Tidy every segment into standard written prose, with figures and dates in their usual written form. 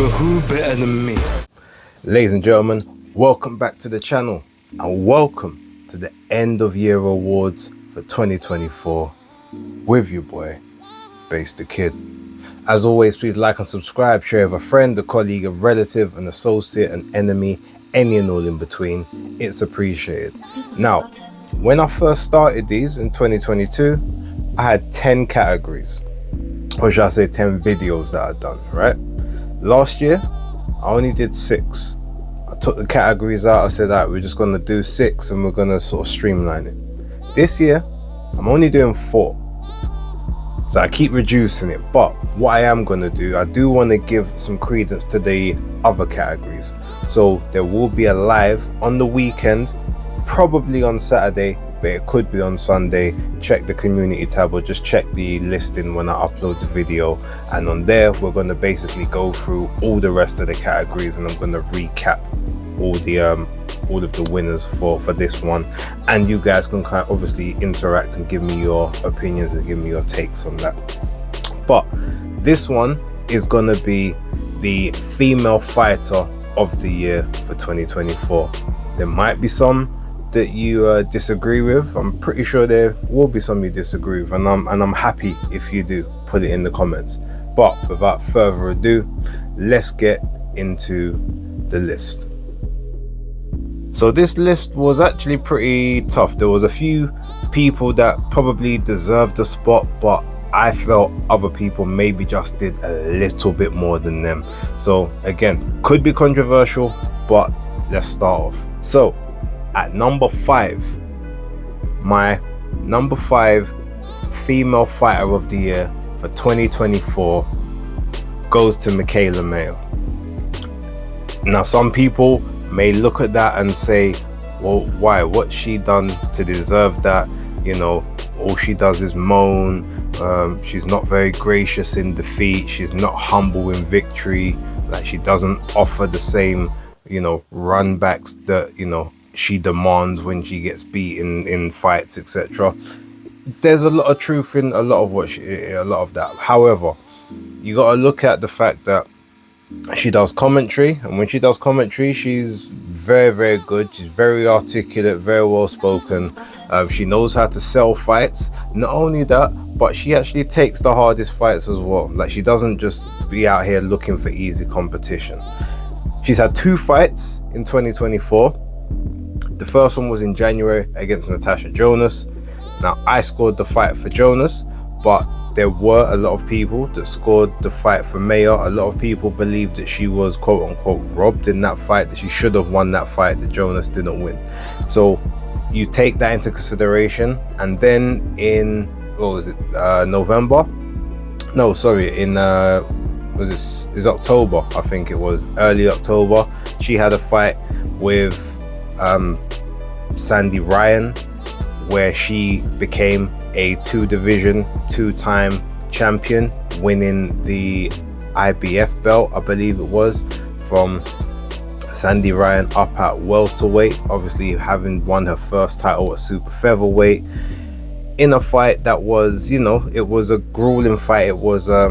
But who better than me? Ladies and gentlemen, welcome back to the channel and welcome to the end of year awards for 2024 with your boy, BaseDaKID. As always, please like and subscribe, share with a friend, a colleague, a relative, an associate, an enemy, any and all in between. It's appreciated. Now, when I first started these in 2022, I had 10 categories, or should I say 10 videos that I'd done, right? Last year, I only did 6. I took the categories out. I said, all right, we're just going to do 6 and we're going to sort of streamline it. This year, I'm only doing 4. So I keep reducing it. But what I am going to do, I do want to give some credence to the other categories. So there will be a live on the weekend, probably on Saturday, but it could be on Sunday. Check the community tab or just check the listing when I upload the video, and on there we're going to basically go through all the rest of the categories, and I'm going to recap all of the winners for this one, and you guys can kind of obviously interact and give me your opinions and give me your takes on that. But this one is going to be the female fighter of the year for 2024. There might be some that you disagree with. I'm pretty sure there will be some you disagree with, and I'm happy if you do. Put it in the comments. But without further ado, let's get into the list. So this list was actually pretty tough. There was a few people that probably deserved a spot, but I felt other people maybe just did a little bit more than them. So again, could be controversial, but let's start off. So at number 5, my number 5 female fighter of the year for 2024 goes to Mikaela Mayer. Now, some people may look at that and say, well, why? What's she done to deserve that? You know, all she does is moan. She's not very gracious in defeat. She's not humble in victory. Like, she doesn't offer the same, run backs that, she demands when she gets beaten in fights, etc. There's a lot of truth in a lot of that. However, you got to look at the fact that she does commentary, and when she does commentary, she's very, very good. She's very articulate, very well spoken. She knows how to sell fights. Not only that, but she actually takes the hardest fights as well. Like, she doesn't just be out here looking for easy competition. She's had 2 fights in 2024. The first one was in January against Natasha Jonas. Now, I scored the fight for Jonas, but there were a lot of people that scored the fight for Mayer. A lot of people believed that she was quote unquote robbed in that fight, that she should have won that fight, that Jonas didn't win. So you take that into consideration, and then in November? No, sorry, in is October, I think it was, early October, she had a fight with Sandy Ryan, where she became a 2-time champion, winning the IBF belt, I believe it was, from Sandy Ryan up at welterweight, obviously having won her first title at super featherweight, in a fight that was, it was a grueling fight. It was a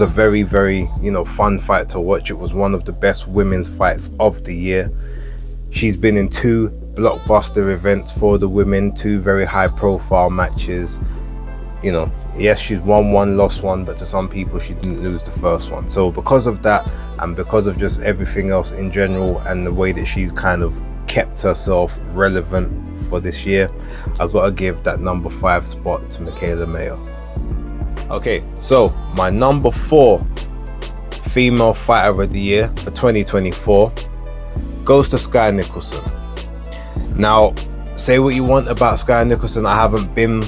very, very, fun fight to watch. It was one of the best women's fights of the year. She's been in 2 blockbuster events for the women, 2 very high profile matches. Yes, she's won 1, lost 1, but to some people she didn't lose the first one. So because of that, and because of just everything else in general, and the way that she's kind of kept herself relevant for this year, I've got to give that number 5 spot to Mikaela Mayer. Okay, so my number 4 female fighter of the year for 2024 goes to Skye Nicholson. Now, say what you want about Skye Nicholson, I haven't been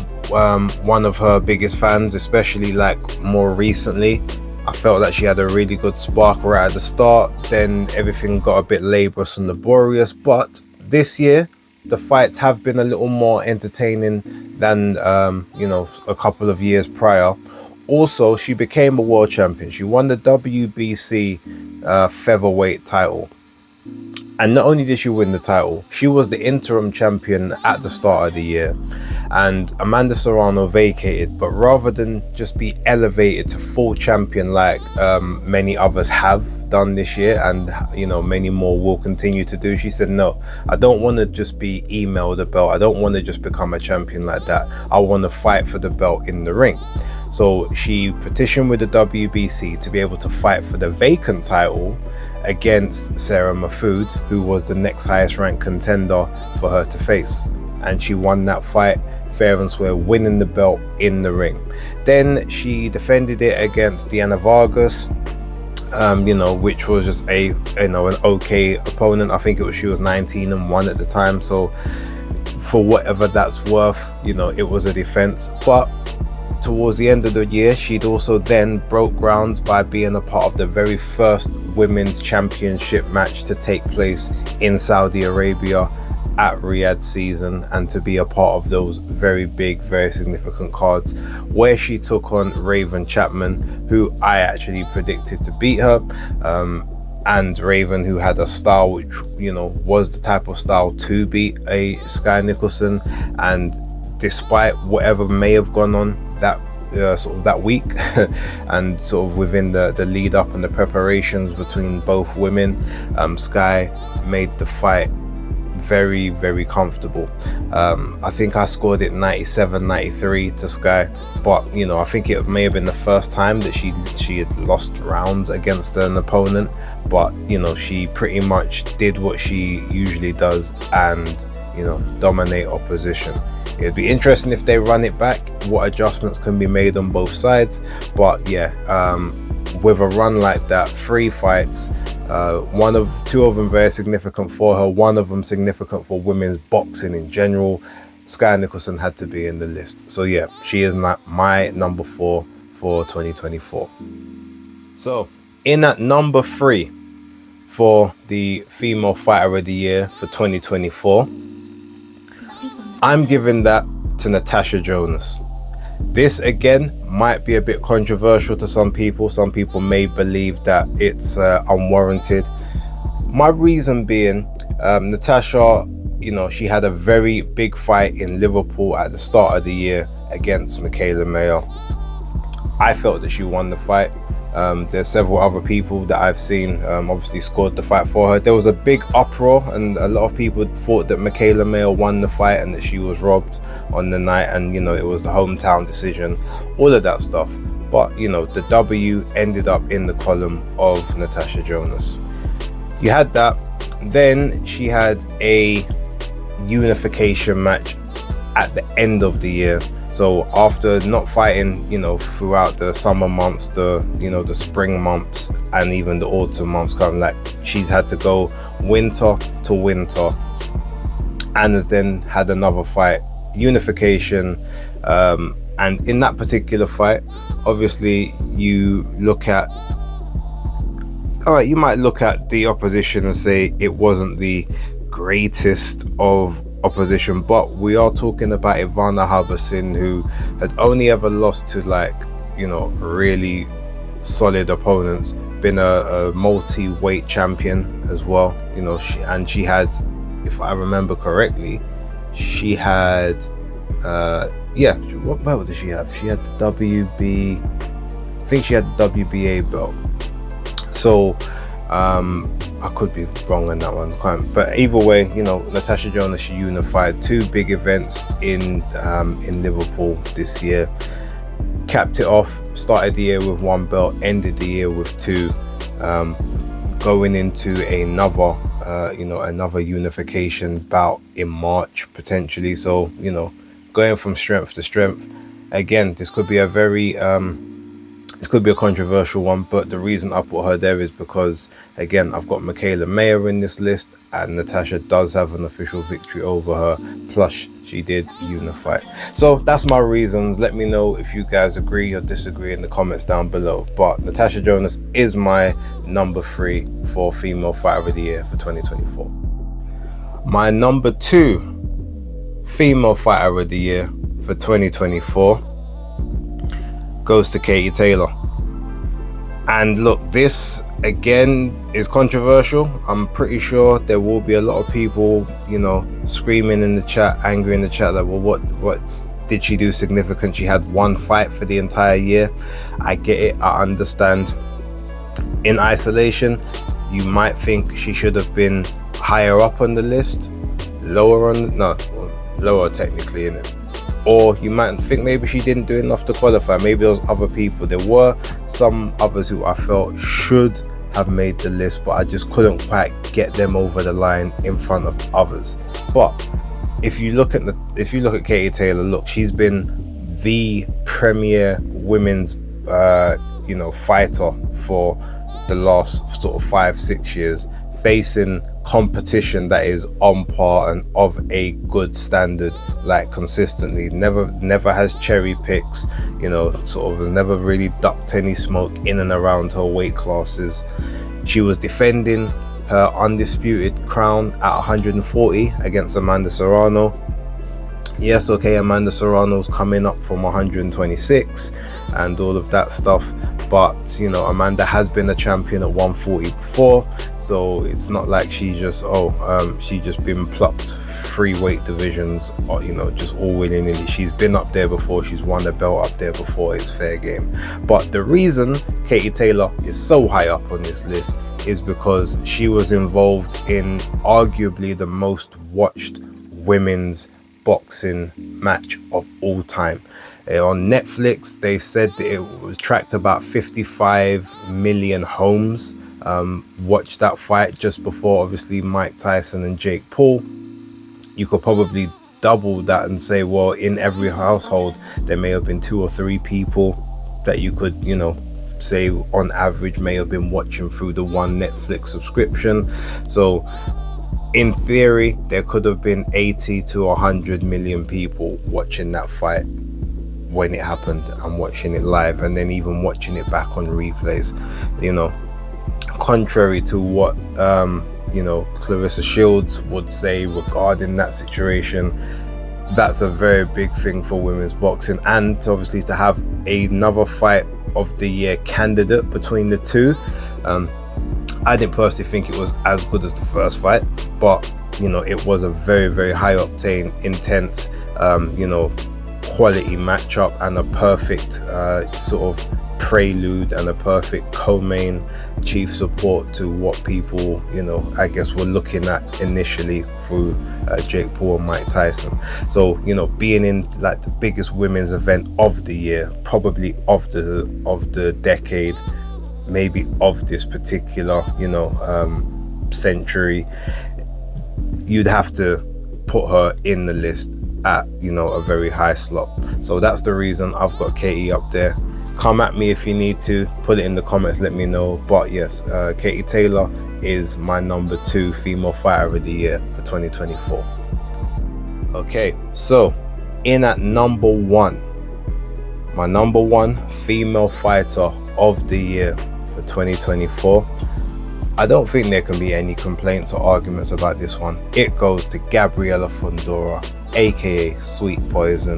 one of her biggest fans, especially like more recently. I felt that she had a really good spark right at the start, then everything got a bit laborious and laborious. But this year, the fights have been a little more entertaining than a couple of years prior. Also, she became a world champion. She won the WBC featherweight title. And not only did she win the title, she was the interim champion at the start of the year. and Amanda Serrano vacated. But rather than just be elevated to full champion like many others have done this year, and you know, many more will continue to do, she said, no, I don't want to just be emailed a belt. I don't want to just become a champion like that. I want to fight for the belt in the ring. So she petitioned with the WBC to be able to fight for the vacant title against Sarah Mahfoud, who was the next highest ranked contender for her to face, and she won that fight fair and square, winning the belt in the ring. Then she defended it against Deanna Vargas, you know, which was just a, you know, an okay opponent. I think she was 19-1 at the time, so for whatever that's worth, you know, it was a defense. But towards the end of the year, she'd also then broke ground by being a part of the very first women's championship match to take place in Saudi Arabia at Riyadh season, and to be a part of those very big, very significant cards, where she took on Raven Chapman, who I actually predicted to beat her. And Raven, who had a style which, you know, was the type of style to beat a Sky Nicholson. And despite whatever may have gone on that sort of that week and sort of within the lead up and the preparations between both women, Sky made the fight very, very comfortable. I think I scored it 97-93 to Sky, but you know, I think it may have been the first time that she had lost rounds against an opponent, but you know, she pretty much did what she usually does and, you know, dominate opposition. It'd be interesting if they run it back, what adjustments can be made on both sides. But yeah, with a run like that, 3 fights, two of them very significant for her, one of them significant for women's boxing in general, Sky Nicholson had to be in the list. So yeah, she is not my number 4 for 2024. So in at number 3 for the female fighter of the year for 2024, I'm giving that to Natasha Jonas. This again might be a bit controversial to some people. Some people may believe that it's unwarranted. My reason being, Natasha, you know, she had a very big fight in Liverpool at the start of the year against Michaela Mayer. I felt that she won the fight. There's several other people that I've seen obviously scored the fight for her. There was a big uproar, and a lot of people thought that Michaela Mayer won the fight and that she was robbed on the night, and you know, it was the hometown decision, all of that stuff. But you know, the W ended up in the column of Natasha Jonas. You had that. Then she had a unification match at the end of the year. So after not fighting, you know, throughout the summer months, the spring months, and even the autumn months, kind of like she's had to go winter to winter, and has then had another fight, unification. And in that particular fight, obviously you might look at the opposition and say it wasn't the greatest of opposition, but we are talking about Ivana Habersin, who had only ever lost to, like, you know, really solid opponents, been a multi-weight champion as well, you know, she had, if I remember correctly, she had what belt did she have? She had the I think she had the WBA belt. So I could be wrong on that one, but either way, you know, Natasha Jonas, she unified 2 big events in Liverpool this year, capped it off, started the year with 1 belt, ended the year with 2, going into another unification bout in March potentially. So, you know, going from strength to strength. Again, this could be a very this could be a controversial one, but the reason I put her there is because, again, I've got Michaela Mayer in this list, and Natasha does have an official victory over her, plus she did unify. So that's my reasons. Let me know if you guys agree or disagree in the comments down below. But Natasha Jonas is my number 3 for female fighter of the year for 2024. My number 2 female fighter of the year for 2024 goes to Katie Taylor. And look, this again, is controversial. I'm pretty sure there will be a lot of people, screaming in the chat, angry in the chat, like, well, what did she do significant? She had one fight for the entire year. I get it, I understand. In isolation, you might think she should have been higher up on the list, lower technically, in it. Or you might think maybe she didn't do enough to qualify. Maybe there was other people. There were some others who I felt should have made the list, but I just couldn't quite get them over the line in front of others. But if you look at Katie Taylor, look, she's been the premier women's fighter for the last sort of 5-6 years, facing competition that is on par and of a good standard, like consistently. Never has cherry picks, sort of has never really ducked any smoke in and around her weight classes. She was defending her undisputed crown at 140 against Amanda Serrano. Yes, okay, Amanda Serrano's coming up from 126 and all of that stuff, but Amanda has been a champion at 140 before, so it's not like she just been plucked 3 weight divisions, or just all willy-nilly. She's been up there before, she's won the belt up there before. It's fair game. But the reason Katie Taylor is so high up on this list is because she was involved in arguably the most watched women's boxing match of all time. On Netflix, they said that it was tracked about 55 million homes watched that fight just before, obviously, Mike Tyson and Jake Paul. You could probably double that and say, well, in every household there may have been 2 or 3 people that you could say on average may have been watching through the one Netflix subscription. So in theory, there could have been 80 to 100 million people watching that fight when it happened and watching it live, and then even watching it back on replays. Contrary to what Clarissa Shields would say regarding that situation, that's a very big thing for women's boxing, and obviously to have another fight of the year candidate between the two. I didn't personally think it was as good as the first fight, but it was a very, very high octane, intense, quality matchup, and a perfect sort of prelude and a perfect co-main chief support to what people I guess were looking at initially through Jake Paul and Mike Tyson. So being in like the biggest women's event of the year, probably of the decade, maybe of this particular century, you'd have to put her in the list at a very high slot. So that's the reason I've got Katie up there. Come at me if you need to, put it in the comments, let me know. But yes, Katie Taylor is my number 2 female fighter of the year for 2024. Okay, so in at number 1, my number 1 female fighter of the year for 2024, I don't think there can be any complaints or arguments about this one. It goes to Gabriela Fundora, aka Sweet Poison.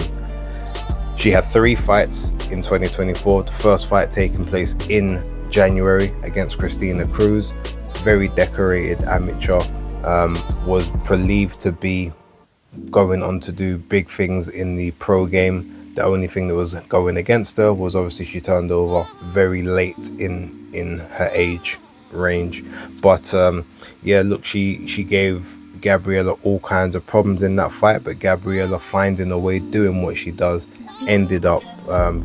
She had 3 fights in 2024. The first fight taking place in January against Christina Cruz. Very decorated amateur. Was believed to be going on to do big things in the pro game. The only thing that was going against her was obviously she turned over very late in her age range. But yeah, look, she gave Gabriela all kinds of problems in that fight, but Gabriela, finding a way, doing what she does, ended up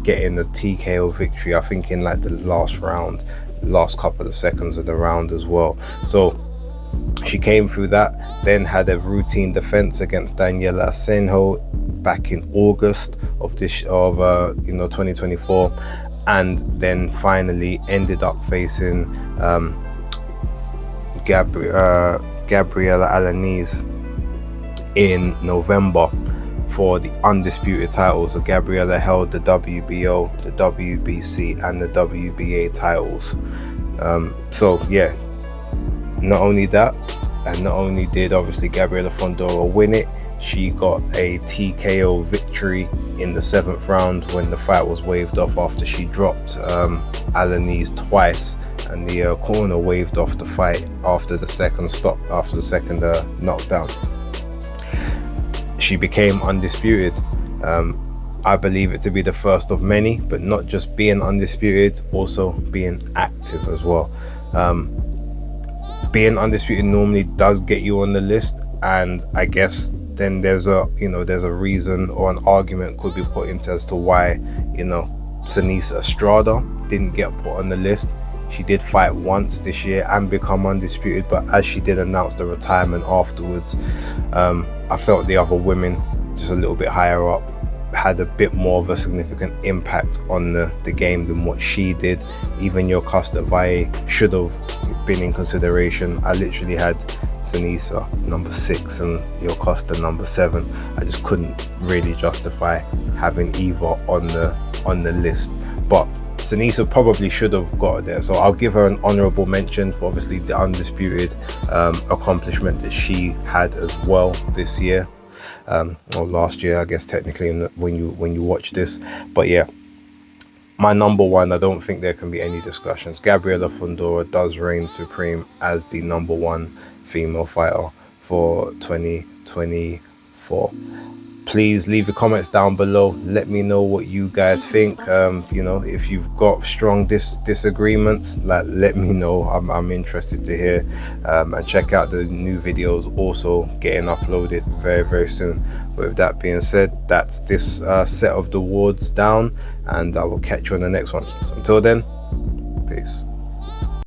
getting a TKO victory, I think in like the last couple of seconds of the round as well. So she came through that, then had a routine defense against Daniela Senjo back in August of 2024, and then finally ended up facing Gabriela Alanis in November for the undisputed titles. So Gabriela held the WBO, the WBC, and the WBA titles. So yeah, not only that, and not only did obviously Gabriela Fundora win it, She got a TKO victory in the 7th round when the fight was waved off after she dropped Alanis twice, and the corner waved off the fight after the second knockdown. She became undisputed. I believe it to be the first of many, but not just being undisputed, also being active as well. Being undisputed normally does get you on the list, and I guess then there's a reason or an argument could be put into as to why Seniesa Estrada didn't get put on the list. She did fight once this year and become undisputed, but as she did announce the retirement afterwards, I felt the other women just a little bit higher up had a bit more of a significant impact on the game than what she did. Even Yokasta Valle should have been in consideration. I literally had Seniesa number 6 and Yokasta number 7. I just couldn't really justify having either on the list, but Seniesa probably should have got there, so I'll give her an honorable mention for obviously the undisputed accomplishment that she had as well this year, or last year, I guess technically when you watch this. But yeah, my number one, I don't think there can be any discussions. Gabriela Fundora does reign supreme as the number one female fighter for 2024. Please leave your comments down below. Let me know what you guys think. If you've got strong disagreements, let me know. I'm interested to hear. And check out the new videos also getting uploaded very, very soon. With that being said, that's this set of the awards down, and I will catch you on the next one. So until then, peace.